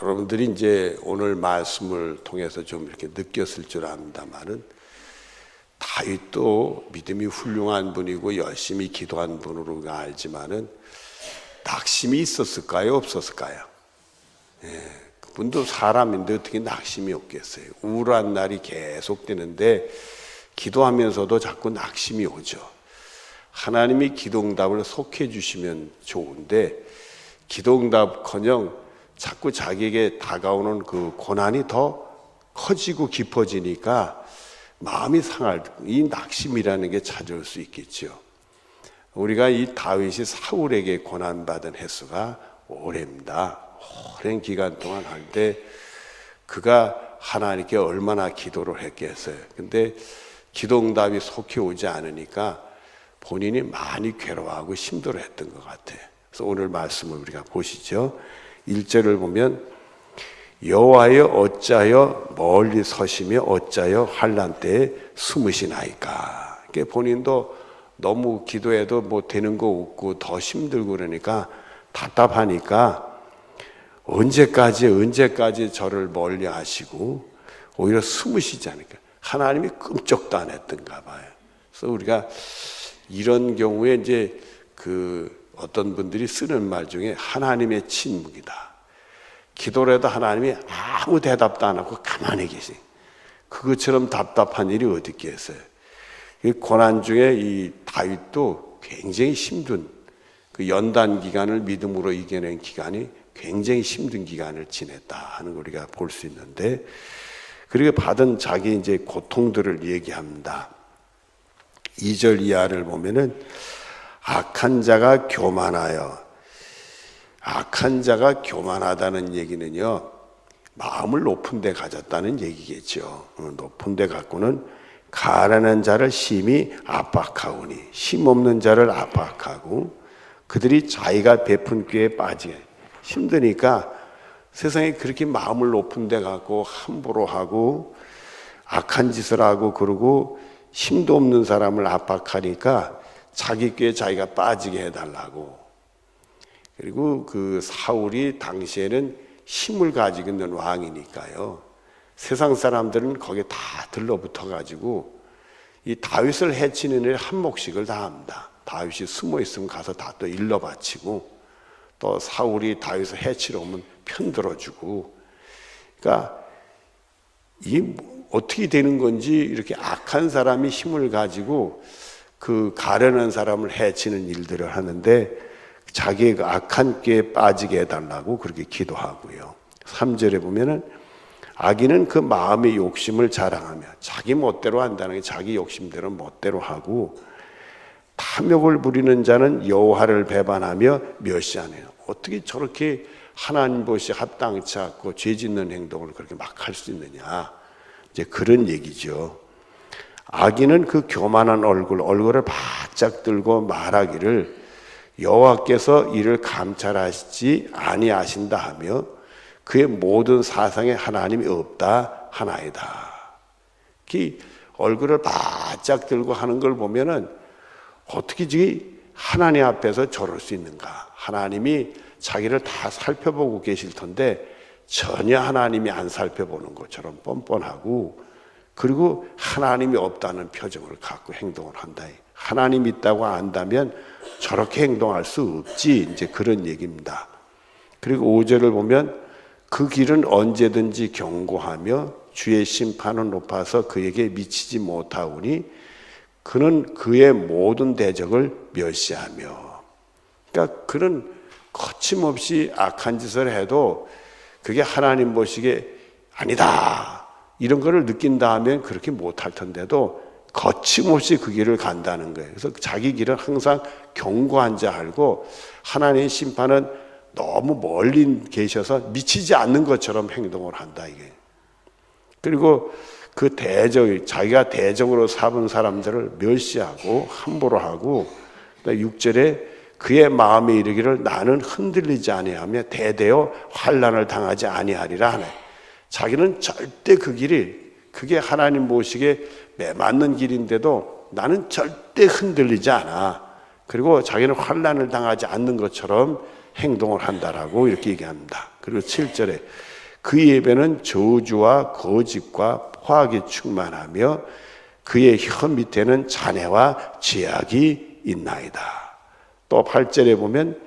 여러분들이 이제 오늘 말씀을 통해서 좀 이렇게 느꼈을 줄 압니다만은 다윗도 믿음이 훌륭한 분이고 열심히 기도한 분으로 알지만은 낙심이 있었을까요? 없었을까요? 그분도 사람인데 어떻게 낙심이 없겠어요? 우울한 날이 계속되는데 기도하면서도 자꾸 낙심이 오죠. 하나님이 기도응답을 속해 주시면 좋은데 기도응답커녕 자꾸 자기에게 다가오는 그 고난이 더 커지고 깊어지니까 마음이 상할, 이 낙심이라는 게 찾아올 수 있겠죠. 우리가 이 다윗이 사울에게 고난받은 횟수가 오래입니다. 오랜 기간 동안 할 때 그가 하나님께 얼마나 기도를 했겠어요. 근데 기도응답이 속히 오지 않으니까 본인이 많이 괴로워하고 힘들어했던 것 같아요. 그래서 오늘 말씀을 우리가 보시죠. 1절을 보면 여호와여 어찌하여 멀리 서시며 어찌하여 환난 때에 숨으시나이까. 본인도 너무 기도해도 뭐 되는 거 없고 더 힘들고 그러니까 답답하니까 언제까지 저를 멀리 하시고 오히려 숨으시지 않을까. 하나님이 끔찍도 안 했던가 봐요. 그래서 우리가 이런 경우에 이제 어떤 분들이 쓰는 말 중에 하나님의 침묵이다. 기도를 해도 하나님이 아무 대답도 안 하고 가만히 계시. 그것처럼 답답한 일이 어디 있겠어요. 고난 중에 이 다윗도 굉장히 힘든 그 연단 기간을 믿음으로 이겨낸 기간이 굉장히 힘든 기간을 지냈다 하는 걸 우리가 볼 수 있는데, 그리고 받은 자기 이제 고통들을 얘기합니다. 2절 이하를 보면은 악한 자가 교만하다는 얘기는요, 마음을 높은 데 가졌다는 얘기겠죠. 높은 데 갖고는 가난한 자를 심히 압박하오니, 힘없는 자를 압박하고 그들이 자기가 베푼 꾀에 빠지게. 힘드니까 세상에 그렇게 마음을 높은 데 갖고 함부로 하고 악한 짓을 하고 그러고 힘도 없는 사람을 압박하니까 자기 꾀에 자기가 빠지게 해달라고. 그리고 그 사울이 당시에는 힘을 가지고 있는 왕이니까요, 세상 사람들은 거기에 다 들러붙어 가지고 이 다윗을 해치는 일에 한 몫씩을 다 합니다. 다윗이 숨어 있으면 가서 다 또 일러 바치고, 또 사울이 다윗을 해치러 오면 편들어주고. 그러니까 이 어떻게 되는 건지, 이렇게 악한 사람이 힘을 가지고 그 가련한 사람을 해치는 일들을 하는데 자기의 그 악한 꾀에 빠지게 해달라고 그렇게 기도하고요. 3절에 보면은 악인은 그 마음의 욕심을 자랑하며, 자기 멋대로 한다는 게 자기 욕심대로 멋대로 하고, 탐욕을 부리는 자는 여호와를 배반하며 멸시하네요. 어떻게 저렇게 하나님 보시 합당치 않고 죄 짓는 행동을 그렇게 막 할 수 있느냐, 이제 그런 얘기죠. 악인은 그 교만한 얼굴을 바짝 들고 말하기를 여호와께서 이를 감찰하시지 아니하신다 하며 그의 모든 사상에 하나님이 없다 하나이다. 그 얼굴을 바짝 들고 하는 걸 보면은 어떻게 하나님 앞에서 저럴 수 있는가. 하나님이 자기를 다 살펴보고 계실 텐데 전혀 하나님이 안 살펴보는 것처럼 뻔뻔하고, 그리고 하나님이 없다는 표정을 갖고 행동을 한다. 하나님이 있다고 안다면 저렇게 행동할 수 없지, 이제 그런 얘기입니다. 그리고 5절을 보면 그 길은 언제든지 경고하며 주의 심판은 높아서 그에게 미치지 못하오니 그는 그의 모든 대적을 멸시하며. 그러니까 그는 거침없이 악한 짓을 해도 그게 하나님 보시기에 아니다, 이런 거를 느낀다 하면 그렇게 못할 텐데도 거침없이 그 길을 간다는 거예요. 그래서 자기 길은 항상 경고한 자 알고 하나님의 심판은 너무 멀리 계셔서 미치지 않는 것처럼 행동을 한다, 이게. 그리고 그 자기가 대적으로 삼은 사람들을 멸시하고 함부로 하고, 6절에 그의 마음에 이르기를 나는 흔들리지 아니하며 대대어 환난을 당하지 아니하리라 하네. 자기는 절대 그 길이, 그게 하나님 보시기에 맞는 길인데도 나는 절대 흔들리지 않아. 그리고 자기는 환난을 당하지 않는 것처럼 행동을 한다라고 이렇게 얘기합니다. 그리고 7절에 그 예배는 저주와 거짓과 포악이 충만하며 그의 혀 밑에는 잔해와 죄악이 있나이다. 또 8절에 보면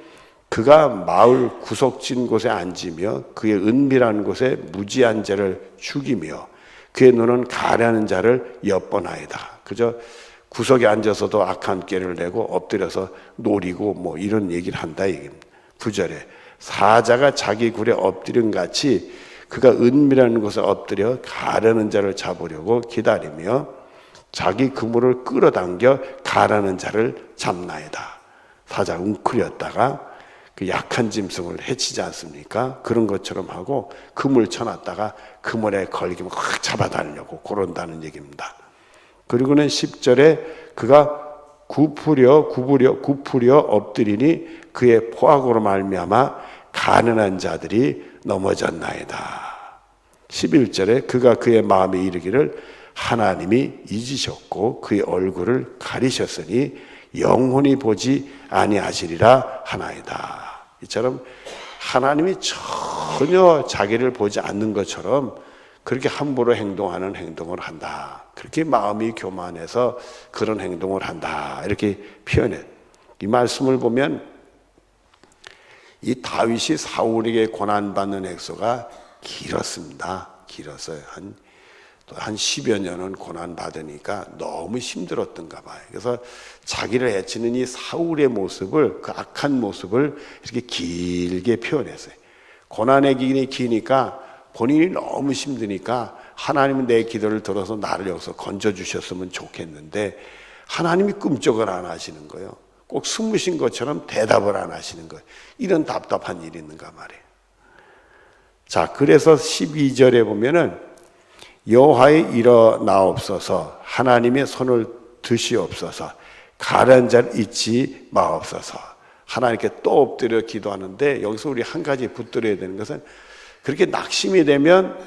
그가 마을 구석진 곳에 앉으며 그의 은밀한 곳에 무지한 자를 죽이며 그의 눈은 가련한 자를 엿보나이다. 그저 구석에 앉아서도 악한 꾀를 내고 엎드려서 노리고 뭐 이런 얘기를 한다 얘기입니다. 9절에 사자가 자기 굴에 엎드린 같이 그가 은밀한 곳에 엎드려 가려는 자를 잡으려고 기다리며 자기 그물을 끌어당겨 가라는 자를 잡나이다. 사자 웅크렸다가 그 약한 짐승을 해치지 않습니까? 그런 것처럼 하고 그물 쳐놨다가 그물에 걸리면 확 잡아달려고 그런다는 얘기입니다. 그리고는 10절에 그가 굽으려 엎드리니 그의 포악으로 말미암아 가난한 자들이 넘어졌나이다. 11절에 그가 그의 마음에 이르기를 하나님이 잊으셨고 그의 얼굴을 가리셨으니 영원히 보지 아니하시리라 하나이다. 이처럼 하나님이 전혀 자기를 보지 않는 것처럼 그렇게 함부로 행동하는 행동을 한다. 그렇게 마음이 교만해서 그런 행동을 한다. 이렇게 표현해. 이 말씀을 보면 이 다윗이 사울에게 고난받는 액수가 길었습니다. 길었어요. 한 10여 년은 고난받으니까 너무 힘들었던가 봐요. 그래서 자기를 해치는 이 사울의 모습을, 그 악한 모습을 이렇게 길게 표현했어요. 고난의 기간이 기니까 본인이 너무 힘드니까 하나님은 내 기도를 들어서 나를 여기서 건져주셨으면 좋겠는데 하나님이 꿈쩍을 안 하시는 거예요. 꼭 숨으신 것처럼 대답을 안 하시는 거예요. 이런 답답한 일이 있는가 말이에요. 자, 그래서 12절에 보면은 여호와의 일어나옵소서 하나님의 손을 드시옵소서 가련 자를 잊지 마옵소서. 하나님께 또 엎드려 기도하는데 여기서 우리 한 가지 붙들어야 되는 것은 그렇게 낙심이 되면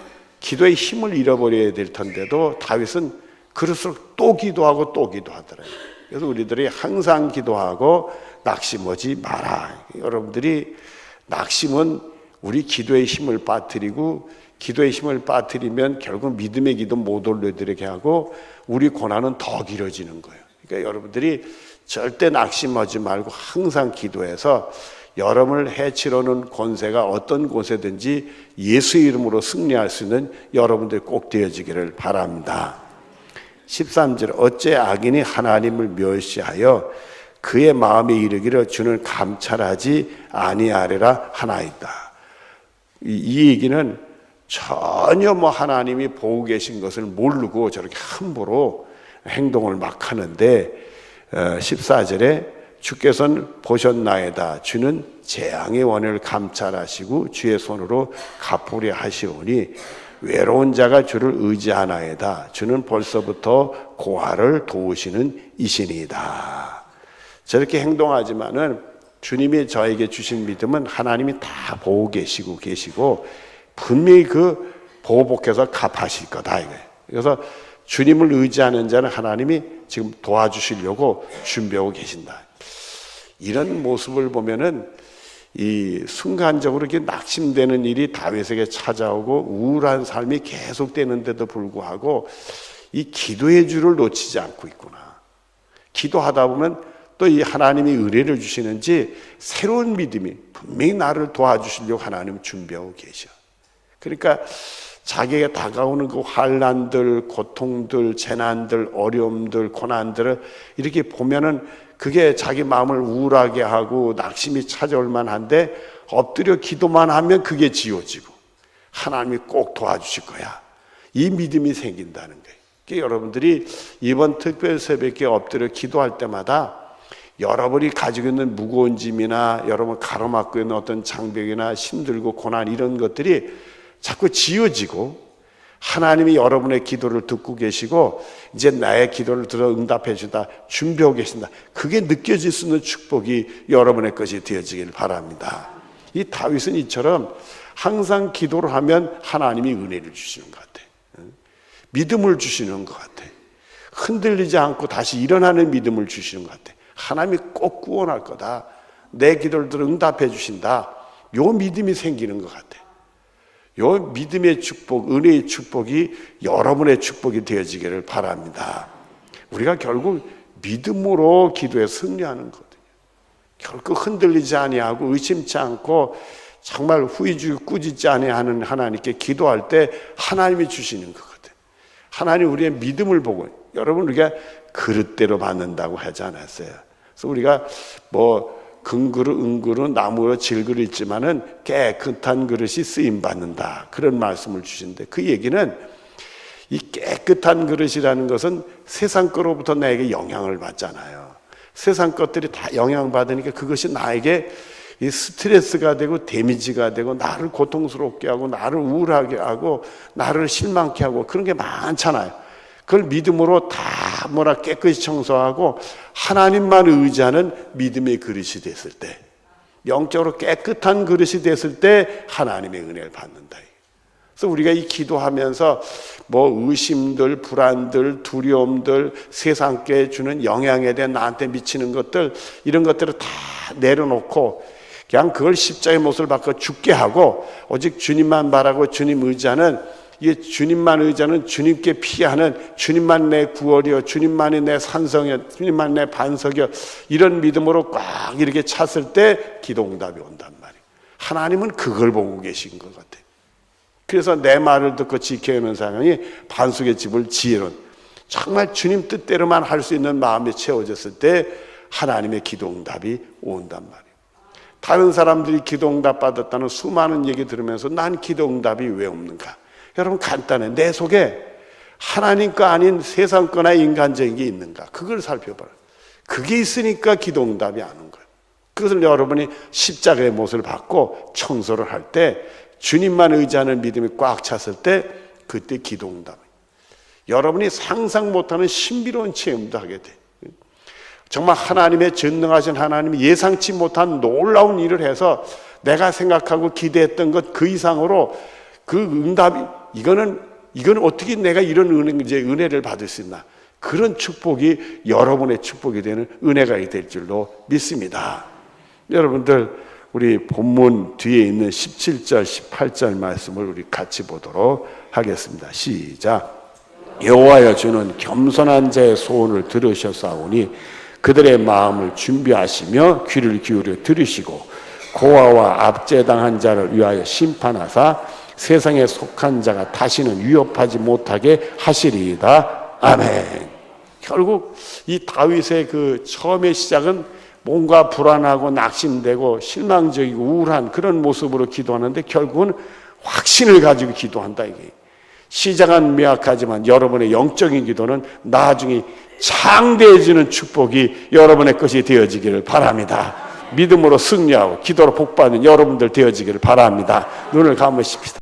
기도의 힘을 잃어버려야 될 텐데도 다윗은 그럴수록 또 기도하고 또 기도하더라고요. 그래서 우리들이 항상 기도하고 낙심하지 마라. 여러분들이 낙심은 우리 기도의 힘을 빠뜨리고 기도의 힘을 빠뜨리면 결국 믿음의 기도 못 올려드리게 하고 우리 고난은 더 길어지는 거예요. 그러니까 여러분들이 절대 낙심하지 말고 항상 기도해서 여러분을 해치려는 권세가 어떤 곳에든지 예수의 이름으로 승리할 수 있는 여러분들이 꼭 되어지기를 바랍니다. 13절 어째 악인이 하나님을 멸시하여 그의 마음에 이르기를 주는 감찰하지 아니하리라 하나이다. 이 얘기는 전혀 하나님이 보고 계신 것을 모르고 저렇게 함부로 행동을 막 하는데 14절에 주께서는 보셨나이다. 주는 재앙의 원을 감찰하시고 주의 손으로 갚으려 하시오니 외로운 자가 주를 의지하나이다. 주는 벌써부터 고아를 도우시는 이신이다. 저렇게 행동하지만은 주님이 저에게 주신 믿음은 하나님이 다 보고 계시고 분명히 그 보복해서 갚으실 거다 이거예요. 그래서 주님을 의지하는 자는 하나님이 지금 도와주시려고 준비하고 계신다. 이런 모습을 보면은 이 순간적으로 이렇게 낙심되는 일이 다윗에게 찾아오고 우울한 삶이 계속되는데도 불구하고 이 기도의 줄을 놓치지 않고 있구나. 기도하다 보면 또 이 하나님이 은혜를 주시는지 새로운 믿음이 분명히 나를 도와주시려고 하나님 준비하고 계셔. 그러니까 자기에게 다가오는 그 환난들, 고통들, 재난들, 어려움들, 고난들을 이렇게 보면은 그게 자기 마음을 우울하게 하고 낙심이 찾아올 만한데 엎드려 기도만 하면 그게 지워지고 하나님이 꼭 도와주실 거야. 이 믿음이 생긴다는 거예요. 그러니까 여러분들이 이번 특별 새벽에 엎드려 기도할 때마다 여러분이 가지고 있는 무거운 짐이나 여러분 가로막고 있는 어떤 장벽이나 힘들고 고난 이런 것들이 자꾸 지워지고 하나님이 여러분의 기도를 듣고 계시고 이제 나의 기도를 들어 응답해 주다 준비하고 계신다. 그게 느껴질 수 있는 축복이 여러분의 것이 되어지길 바랍니다. 이 다윗은 이처럼 항상 기도를 하면 하나님이 은혜를 주시는 것 같아. 믿음을 주시는 것 같아. 흔들리지 않고 다시 일어나는 믿음을 주시는 것 같아. 하나님이 꼭 구원할 거다. 내 기도를 들어 응답해 주신다. 요 믿음이 생기는 것 같아. 요 믿음의 축복, 은혜의 축복이 여러분의 축복이 되어지기를 바랍니다. 우리가 결국 믿음으로 기도에 승리하는 거거든요. 결코 흔들리지 아니하고 의심치 않고 정말 후이주고 꾸짖지 아니하는 하나님께 기도할 때 하나님이 주시는 거거든요. 하나님 우리의 믿음을 보고, 여러분 우리가 그릇대로 받는다고 하지 않았어요. 그래서 우리가 뭐 금그릇, 은그릇, 나무로 질그릇 있지만은 깨끗한 그릇이 쓰임 받는다, 그런 말씀을 주시는데, 그 얘기는 이 깨끗한 그릇이라는 것은 세상 거로부터 나에게 영향을 받잖아요. 세상 것들이 다 영향받으니까 그것이 나에게 이 스트레스가 되고 데미지가 되고 나를 고통스럽게 하고 나를 우울하게 하고 나를 실망케 하고 그런 게 많잖아요. 그걸 믿음으로 다 깨끗이 청소하고 하나님만 의지하는 믿음의 그릇이 됐을 때, 영적으로 깨끗한 그릇이 됐을 때 하나님의 은혜를 받는다. 그래서 우리가 이 기도하면서 뭐 의심들, 불안들, 두려움들, 세상께 주는 영향에 대한 나한테 미치는 것들, 이런 것들을 다 내려놓고 그냥 그걸 십자가의 못을 받고 죽게 하고 오직 주님만 바라고 주님 의지하는, 이게 주님만 의지하는, 주님께 피하는, 주님만 내 구원이여, 주님만이 내 산성이여, 주님만 내 반석이여, 이런 믿음으로 꽉 이렇게 찼을 때 기도응답이 온단 말이에요. 하나님은 그걸 보고 계신 것 같아요. 그래서 내 말을 듣고 지켜오는 사람이 반석의 집을 지혜로운, 정말 주님 뜻대로만 할 수 있는 마음이 채워졌을 때 하나님의 기도응답이 온단 말이에요. 다른 사람들이 기도응답 받았다는 수많은 얘기 들으면서 난 기도응답이 왜 없는가? 여러분 간단해. 내 속에 하나님 거 아닌 세상 거나 인간적인 게 있는가? 그걸 살펴봐요. 그게 있으니까 기도응답이 안 온 거예요. 그것을 여러분이 십자가의 못을 받고 청소를 할 때, 주님만 의지하는 믿음이 꽉 찼을 때, 그때 기도응답이에요. 여러분이 상상 못하는 신비로운 체험도 하게 돼요. 정말 하나님의 전능하신 하나님이 예상치 못한 놀라운 일을 해서 내가 생각하고 기대했던 것 그 이상으로 그 응답이, 이거는 어떻게 내가 이런 은혜를 받을 수 있나? 그런 축복이 여러분의 축복이 되는 은혜가 될 줄로 믿습니다. 여러분들, 우리 본문 뒤에 있는 17절, 18절 말씀을 우리 같이 보도록 하겠습니다. 시작. 여호와여, 주는 겸손한 자의 소원을 들으셨사오니 그들의 마음을 준비하시며 귀를 기울여 들으시고 고아와 압제당한 자를 위하여 심판하사 세상에 속한 자가 다시는 위협하지 못하게 하시리이다. 아멘. 결국 이 다윗의 그 처음의 시작은 뭔가 불안하고 낙심되고 실망적이고 우울한 그런 모습으로 기도하는데 결국은 확신을 가지고 기도한다, 이게. 시작은 미약하지만 여러분의 영적인 기도는 나중에 창대해지는 축복이 여러분의 것이 되어지기를 바랍니다. 믿음으로 승리하고 기도로 복받는 여러분들 되어지기를 바랍니다. 눈을 감으십시다.